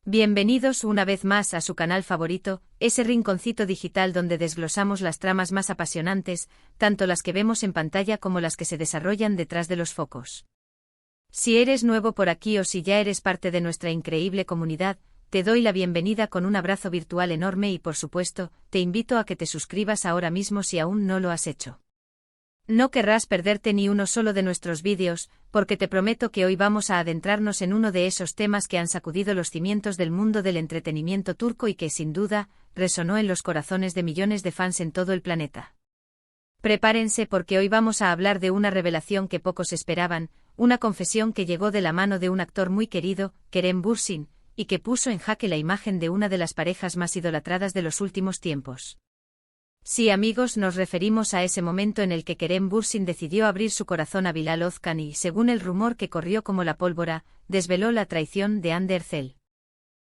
Bienvenidos una vez más a su canal favorito, ese rinconcito digital donde desglosamos las tramas más apasionantes, tanto las que vemos en pantalla como las que se desarrollan detrás de los focos. Si eres nuevo por aquí o si ya eres parte de nuestra increíble comunidad, te doy la bienvenida con un abrazo virtual enorme y por supuesto, te invito a que te suscribas ahora mismo si aún no lo has hecho. No querrás perderte ni uno solo de nuestros vídeos, porque te prometo que hoy vamos a adentrarnos en uno de esos temas que han sacudido los cimientos del mundo del entretenimiento turco y que, sin duda, resonó en los corazones de millones de fans en todo el planeta. Prepárense porque hoy vamos a hablar de una revelación que pocos esperaban, una confesión que llegó de la mano de un actor muy querido, Kerem Bürsin, y que puso en jaque la imagen de una de las parejas más idolatradas de los últimos tiempos. Sí, amigos, nos referimos a ese momento en el que Kerem Bürsin decidió abrir su corazón a Bilal Özkan y, según el rumor que corrió como la pólvora, desveló la traición de Hande Erçel.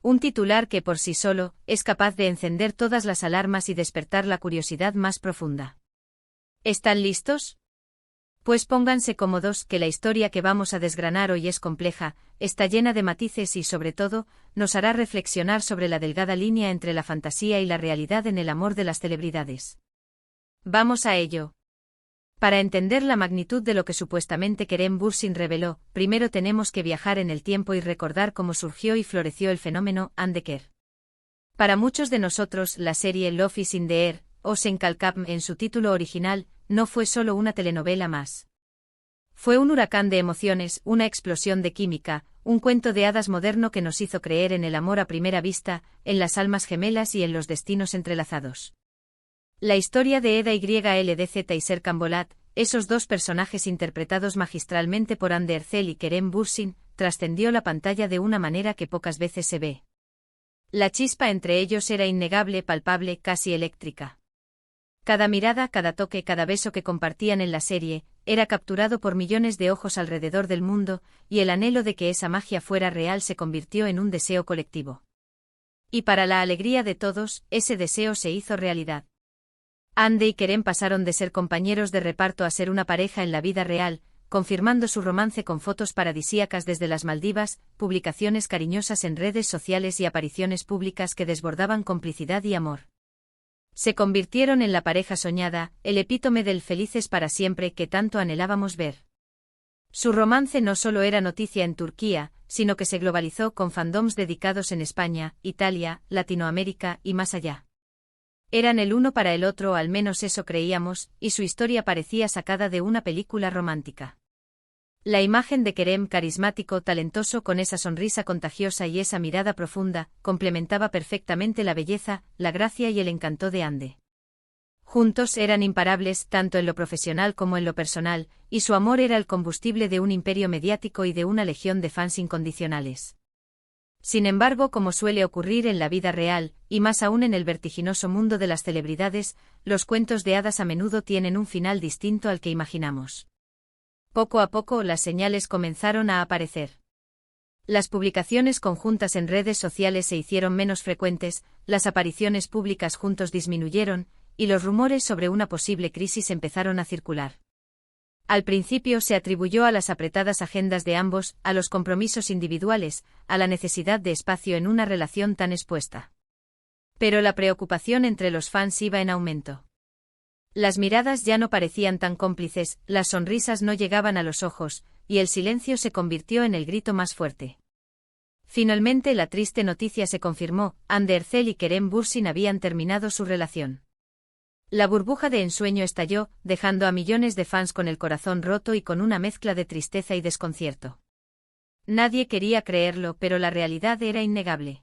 Un titular que por sí solo es capaz de encender todas las alarmas y despertar la curiosidad más profunda. ¿Están listos? Pues pónganse cómodos, que la historia que vamos a desgranar hoy es compleja, está llena de matices y, sobre todo, nos hará reflexionar sobre la delgada línea entre la fantasía y la realidad en el amor de las celebridades. Vamos a ello. Para entender la magnitud de lo que supuestamente Kerem Bürsin reveló, primero tenemos que viajar en el tiempo y recordar cómo surgió y floreció el fenómeno Hande Erçel. Para muchos de nosotros, la serie Love is in the Air, o Sen Kalkam en su título original, no fue solo una telenovela más. Fue un huracán de emociones, una explosión de química, un cuento de hadas moderno que nos hizo creer en el amor a primera vista, en las almas gemelas y en los destinos entrelazados. La historia de Eda YLDZ y Serkan Bolat, esos dos personajes interpretados magistralmente por Hande Erçel y Kerem Bürsin, trascendió la pantalla de una manera que pocas veces se ve. La chispa entre ellos era innegable, palpable, casi eléctrica. Cada mirada, cada toque, cada beso que compartían en la serie, era capturado por millones de ojos alrededor del mundo, y el anhelo de que esa magia fuera real se convirtió en un deseo colectivo. Y para la alegría de todos, ese deseo se hizo realidad. Hande y Kerem pasaron de ser compañeros de reparto a ser una pareja en la vida real, confirmando su romance con fotos paradisíacas desde las Maldivas, publicaciones cariñosas en redes sociales y apariciones públicas que desbordaban complicidad y amor. Se convirtieron en la pareja soñada, el epítome del felices para siempre que tanto anhelábamos ver. Su romance no solo era noticia en Turquía, sino que se globalizó con fandoms dedicados en España, Italia, Latinoamérica y más allá. Eran el uno para el otro, al menos eso creíamos, y su historia parecía sacada de una película romántica. La imagen de Kerem, carismático, talentoso, con esa sonrisa contagiosa y esa mirada profunda, complementaba perfectamente la belleza, la gracia y el encanto de Hande. Juntos eran imparables, tanto en lo profesional como en lo personal, y su amor era el combustible de un imperio mediático y de una legión de fans incondicionales. Sin embargo, como suele ocurrir en la vida real, y más aún en el vertiginoso mundo de las celebridades, los cuentos de hadas a menudo tienen un final distinto al que imaginamos. Poco a poco las señales comenzaron a aparecer. Las publicaciones conjuntas en redes sociales se hicieron menos frecuentes, las apariciones públicas juntos disminuyeron, y los rumores sobre una posible crisis empezaron a circular. Al principio se atribuyó a las apretadas agendas de ambos, a los compromisos individuales, a la necesidad de espacio en una relación tan expuesta. Pero la preocupación entre los fans iba en aumento. Las miradas ya no parecían tan cómplices, las sonrisas no llegaban a los ojos, y el silencio se convirtió en el grito más fuerte. Finalmente la triste noticia se confirmó, Hande Erçel y Kerem Bürsin habían terminado su relación. La burbuja de ensueño estalló, dejando a millones de fans con el corazón roto y con una mezcla de tristeza y desconcierto. Nadie quería creerlo, pero la realidad era innegable.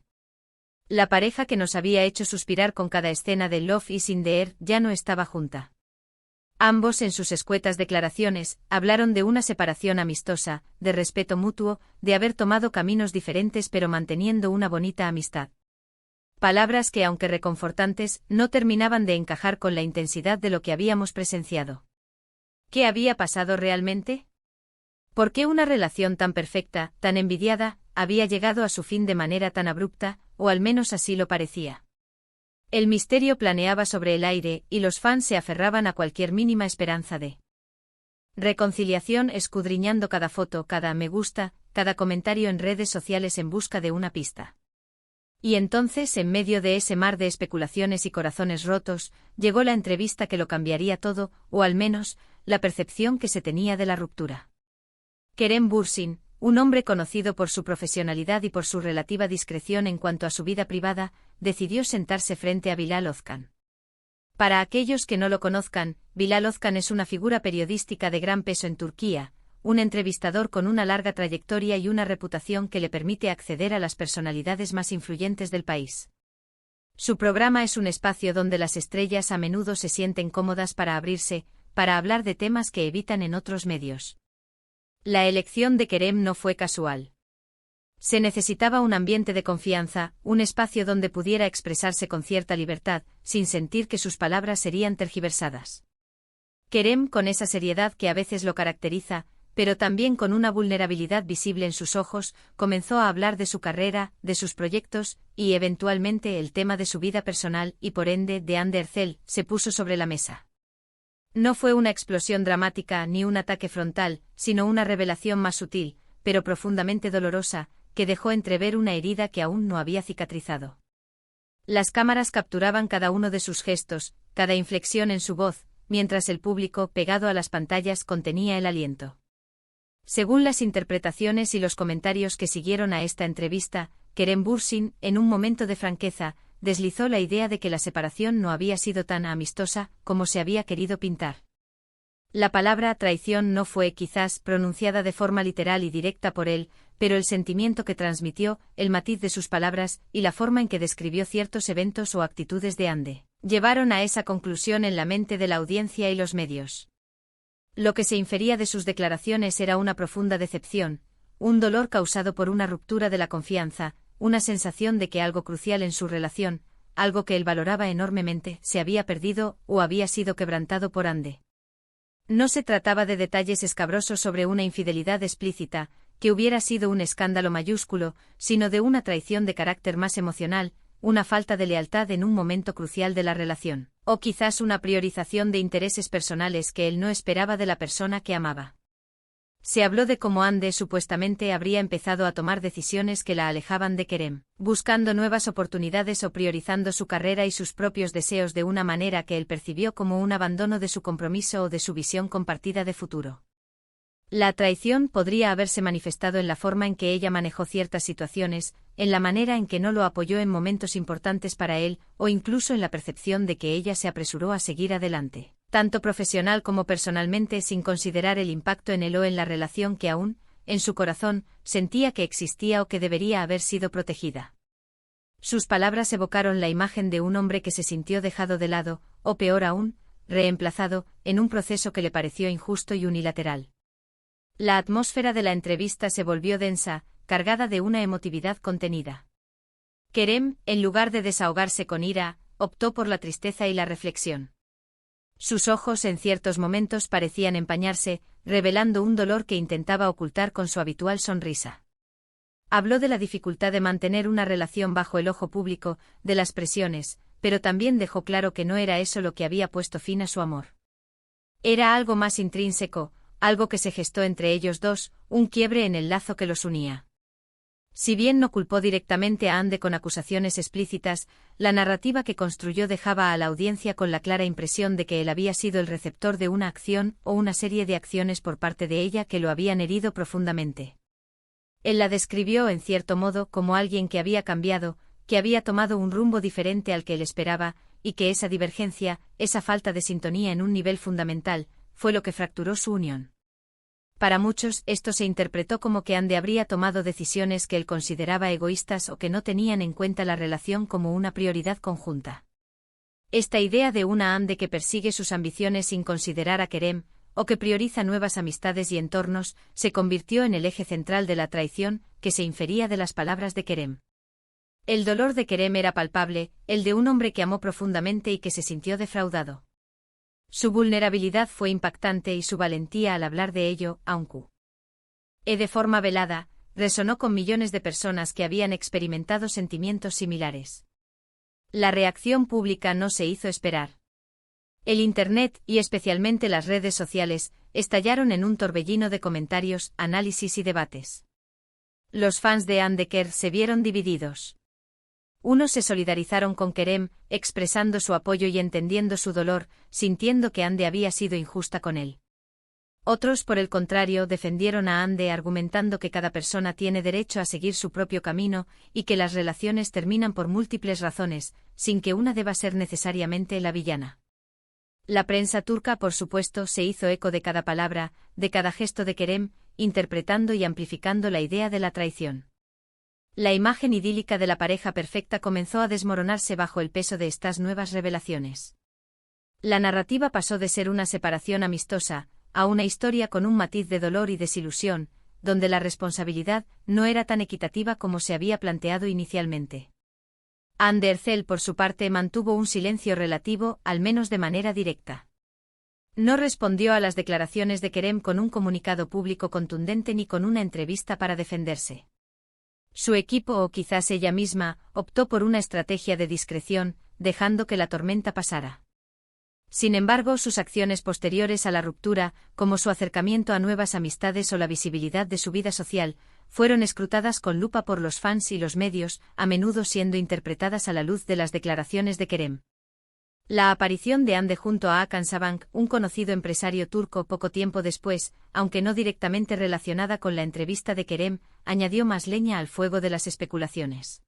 La pareja que nos había hecho suspirar con cada escena de Love is in the Air ya no estaba junta. Ambos, en sus escuetas declaraciones, hablaron de una separación amistosa, de respeto mutuo, de haber tomado caminos diferentes pero manteniendo una bonita amistad. Palabras que, aunque reconfortantes, no terminaban de encajar con la intensidad de lo que habíamos presenciado. ¿Qué había pasado realmente? ¿Por qué una relación tan perfecta, tan envidiada, había llegado a su fin de manera tan abrupta, o al menos así lo parecía? El misterio planeaba sobre el aire, y los fans se aferraban a cualquier mínima esperanza de reconciliación, escudriñando cada foto, cada me gusta, cada comentario en redes sociales en busca de una pista. Y entonces, en medio de ese mar de especulaciones y corazones rotos, llegó la entrevista que lo cambiaría todo, o al menos, la percepción que se tenía de la ruptura. Kerem Bürsin, un hombre conocido por su profesionalidad y por su relativa discreción en cuanto a su vida privada, decidió sentarse frente a Bilal Ozkan. Para aquellos que no lo conozcan, Bilal Ozkan es una figura periodística de gran peso en Turquía, un entrevistador con una larga trayectoria y una reputación que le permite acceder a las personalidades más influyentes del país. Su programa es un espacio donde las estrellas a menudo se sienten cómodas para abrirse, para hablar de temas que evitan en otros medios. La elección de Kerem no fue casual. Se necesitaba un ambiente de confianza, un espacio donde pudiera expresarse con cierta libertad, sin sentir que sus palabras serían tergiversadas. Kerem, con esa seriedad que a veces lo caracteriza, pero también con una vulnerabilidad visible en sus ojos, comenzó a hablar de su carrera, de sus proyectos, y eventualmente el tema de su vida personal y por ende de Hande Erçel, se puso sobre la mesa. No fue una explosión dramática ni un ataque frontal, sino una revelación más sutil, pero profundamente dolorosa, que dejó entrever una herida que aún no había cicatrizado. Las cámaras capturaban cada uno de sus gestos, cada inflexión en su voz, mientras el público, pegado a las pantallas, contenía el aliento. Según las interpretaciones y los comentarios que siguieron a esta entrevista, Kerem Bürsin, en un momento de franqueza, deslizó la idea de que la separación no había sido tan amistosa como se había querido pintar. La palabra traición no fue, quizás, pronunciada de forma literal y directa por él, pero el sentimiento que transmitió, el matiz de sus palabras y la forma en que describió ciertos eventos o actitudes de Hande, llevaron a esa conclusión en la mente de la audiencia y los medios. Lo que se infería de sus declaraciones era una profunda decepción, un dolor causado por una ruptura de la confianza, una sensación de que algo crucial en su relación, algo que él valoraba enormemente, se había perdido o había sido quebrantado por Hande. No se trataba de detalles escabrosos sobre una infidelidad explícita, que hubiera sido un escándalo mayúsculo, sino de una traición de carácter más emocional, una falta de lealtad en un momento crucial de la relación, o quizás una priorización de intereses personales que él no esperaba de la persona que amaba. Se habló de cómo Hande supuestamente habría empezado a tomar decisiones que la alejaban de Kerem, buscando nuevas oportunidades o priorizando su carrera y sus propios deseos de una manera que él percibió como un abandono de su compromiso o de su visión compartida de futuro. La traición podría haberse manifestado en la forma en que ella manejó ciertas situaciones, en la manera en que no lo apoyó en momentos importantes para él, o incluso en la percepción de que ella se apresuró a seguir adelante, tanto profesional como personalmente, sin considerar el impacto en él o en la relación que aún, en su corazón, sentía que existía o que debería haber sido protegida. Sus palabras evocaron la imagen de un hombre que se sintió dejado de lado, o peor aún, reemplazado, en un proceso que le pareció injusto y unilateral. La atmósfera de la entrevista se volvió densa, cargada de una emotividad contenida. Kerem, en lugar de desahogarse con ira, optó por la tristeza y la reflexión. Sus ojos en ciertos momentos parecían empañarse, revelando un dolor que intentaba ocultar con su habitual sonrisa. Habló de la dificultad de mantener una relación bajo el ojo público, de las presiones, pero también dejó claro que no era eso lo que había puesto fin a su amor. Era algo más intrínseco, algo que se gestó entre ellos dos, un quiebre en el lazo que los unía. Si bien no culpó directamente a Hande con acusaciones explícitas, la narrativa que construyó dejaba a la audiencia con la clara impresión de que él había sido el receptor de una acción o una serie de acciones por parte de ella que lo habían herido profundamente. Él la describió en cierto modo como alguien que había cambiado, que había tomado un rumbo diferente al que él esperaba, y que esa divergencia, esa falta de sintonía en un nivel fundamental, fue lo que fracturó su unión. Para muchos, esto se interpretó como que Hande habría tomado decisiones que él consideraba egoístas o que no tenían en cuenta la relación como una prioridad conjunta. Esta idea de una Hande que persigue sus ambiciones sin considerar a Kerem, o que prioriza nuevas amistades y entornos, se convirtió en el eje central de la traición que se infería de las palabras de Kerem. El dolor de Kerem era palpable, el de un hombre que amó profundamente y que se sintió defraudado. Su vulnerabilidad fue impactante y su valentía al hablar de ello, aunque de forma velada, resonó con millones de personas que habían experimentado sentimientos similares. La reacción pública no se hizo esperar. El Internet, y especialmente las redes sociales, estallaron en un torbellino de comentarios, análisis y debates. Los fans de Hande Kerr se vieron divididos. Unos se solidarizaron con Kerem, expresando su apoyo y entendiendo su dolor, sintiendo que Ande había sido injusta con él. Otros, por el contrario, defendieron a Ande argumentando que cada persona tiene derecho a seguir su propio camino y que las relaciones terminan por múltiples razones, sin que una deba ser necesariamente la villana. La prensa turca, por supuesto, se hizo eco de cada palabra, de cada gesto de Kerem, interpretando y amplificando la idea de la traición. La imagen idílica de la pareja perfecta comenzó a desmoronarse bajo el peso de estas nuevas revelaciones. La narrativa pasó de ser una separación amistosa a una historia con un matiz de dolor y desilusión, donde la responsabilidad no era tan equitativa como se había planteado inicialmente. Hande Erçel, por su parte, mantuvo un silencio relativo, al menos de manera directa. No respondió a las declaraciones de Kerem con un comunicado público contundente ni con una entrevista para defenderse. Su equipo, o quizás ella misma, optó por una estrategia de discreción, dejando que la tormenta pasara. Sin embargo, sus acciones posteriores a la ruptura, como su acercamiento a nuevas amistades o la visibilidad de su vida social, fueron escrutadas con lupa por los fans y los medios, a menudo siendo interpretadas a la luz de las declaraciones de Kerem. La aparición de Hande junto a Hakan Sabank, un conocido empresario turco, poco tiempo después, aunque no directamente relacionada con la entrevista de Kerem, añadió más leña al fuego de las especulaciones.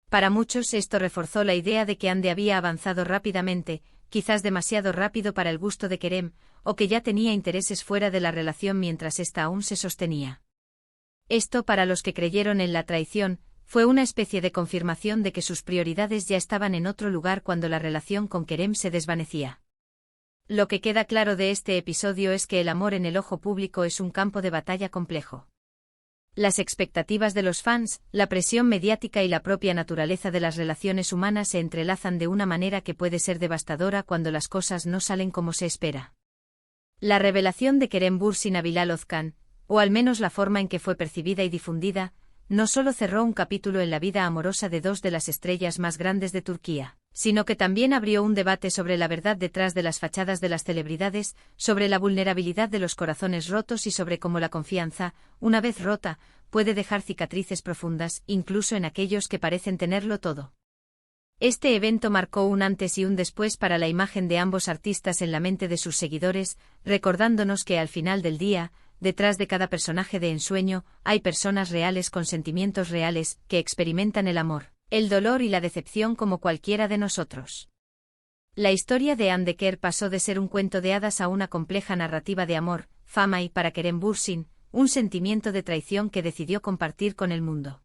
Para muchos esto reforzó la idea de que Hande había avanzado rápidamente, quizás demasiado rápido para el gusto de Kerem, o que ya tenía intereses fuera de la relación mientras ésta aún se sostenía. Esto, para los que creyeron en la traición, fue una especie de confirmación de que sus prioridades ya estaban en otro lugar cuando la relación con Kerem se desvanecía. Lo que queda claro de este episodio es que el amor en el ojo público es un campo de batalla complejo. Las expectativas de los fans, la presión mediática y la propia naturaleza de las relaciones humanas se entrelazan de una manera que puede ser devastadora cuando las cosas no salen como se espera. La revelación de Kerem Bürsin a Bilal Özkan, o al menos la forma en que fue percibida y difundida, no solo cerró un capítulo en la vida amorosa de dos de las estrellas más grandes de Turquía, sino que también abrió un debate sobre la verdad detrás de las fachadas de las celebridades, sobre la vulnerabilidad de los corazones rotos y sobre cómo la confianza, una vez rota, puede dejar cicatrices profundas, incluso en aquellos que parecen tenerlo todo. Este evento marcó un antes y un después para la imagen de ambos artistas en la mente de sus seguidores, recordándonos que al final del día, detrás de cada personaje de ensueño, hay personas reales con sentimientos reales, que experimentan el amor, el dolor y la decepción como cualquiera de nosotros. La historia de Hande Erçel pasó de ser un cuento de hadas a una compleja narrativa de amor, fama y, para Kerem Bürsin, un sentimiento de traición que decidió compartir con el mundo.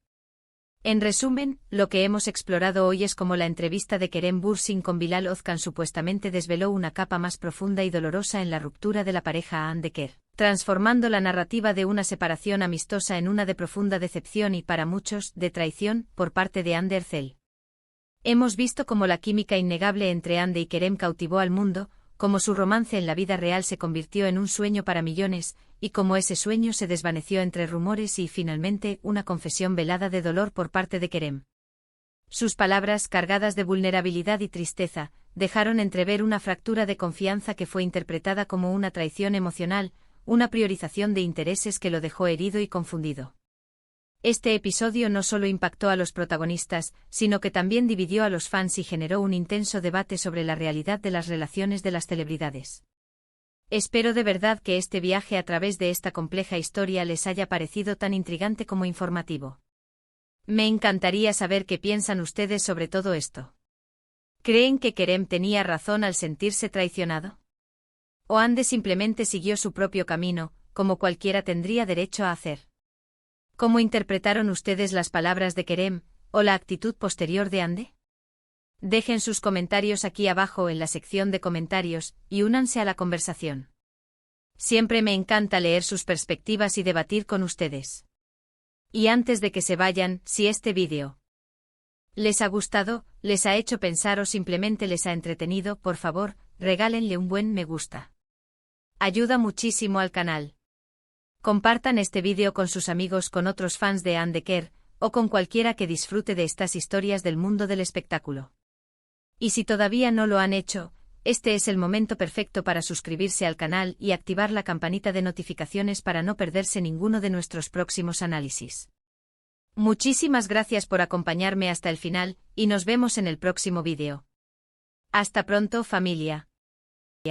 En resumen, lo que hemos explorado hoy es cómo la entrevista de Kerem Bürsin con Bilal Özkan supuestamente desveló una capa más profunda y dolorosa en la ruptura de la pareja Hande Erçel, transformando la narrativa de una separación amistosa en una de profunda decepción y, para muchos, de traición, por parte de Hande Erçel. Hemos visto cómo la química innegable entre Hande y Kerem cautivó al mundo, cómo su romance en la vida real se convirtió en un sueño para millones, y cómo ese sueño se desvaneció entre rumores y, finalmente, una confesión velada de dolor por parte de Kerem. Sus palabras, cargadas de vulnerabilidad y tristeza, dejaron entrever una fractura de confianza que fue interpretada como una traición emocional, una priorización de intereses que lo dejó herido y confundido. Este episodio no solo impactó a los protagonistas, sino que también dividió a los fans y generó un intenso debate sobre la realidad de las relaciones de las celebridades. Espero de verdad que este viaje a través de esta compleja historia les haya parecido tan intrigante como informativo. Me encantaría saber qué piensan ustedes sobre todo esto. ¿Creen que Kerem tenía razón al sentirse traicionado? ¿O Hande simplemente siguió su propio camino, como cualquiera tendría derecho a hacer? ¿Cómo interpretaron ustedes las palabras de Kerem, o la actitud posterior de Hande? Dejen sus comentarios aquí abajo en la sección de comentarios, y únanse a la conversación. Siempre me encanta leer sus perspectivas y debatir con ustedes. Y antes de que se vayan, si este vídeo les ha gustado, les ha hecho pensar o simplemente les ha entretenido, por favor, regálenle un buen me gusta. Ayuda muchísimo al canal. Compartan este vídeo con sus amigos, con otros fans de Hande Erçel, o con cualquiera que disfrute de estas historias del mundo del espectáculo. Y si todavía no lo han hecho, este es el momento perfecto para suscribirse al canal y activar la campanita de notificaciones para no perderse ninguno de nuestros próximos análisis. Muchísimas gracias por acompañarme hasta el final, y nos vemos en el próximo vídeo. Hasta pronto, familia.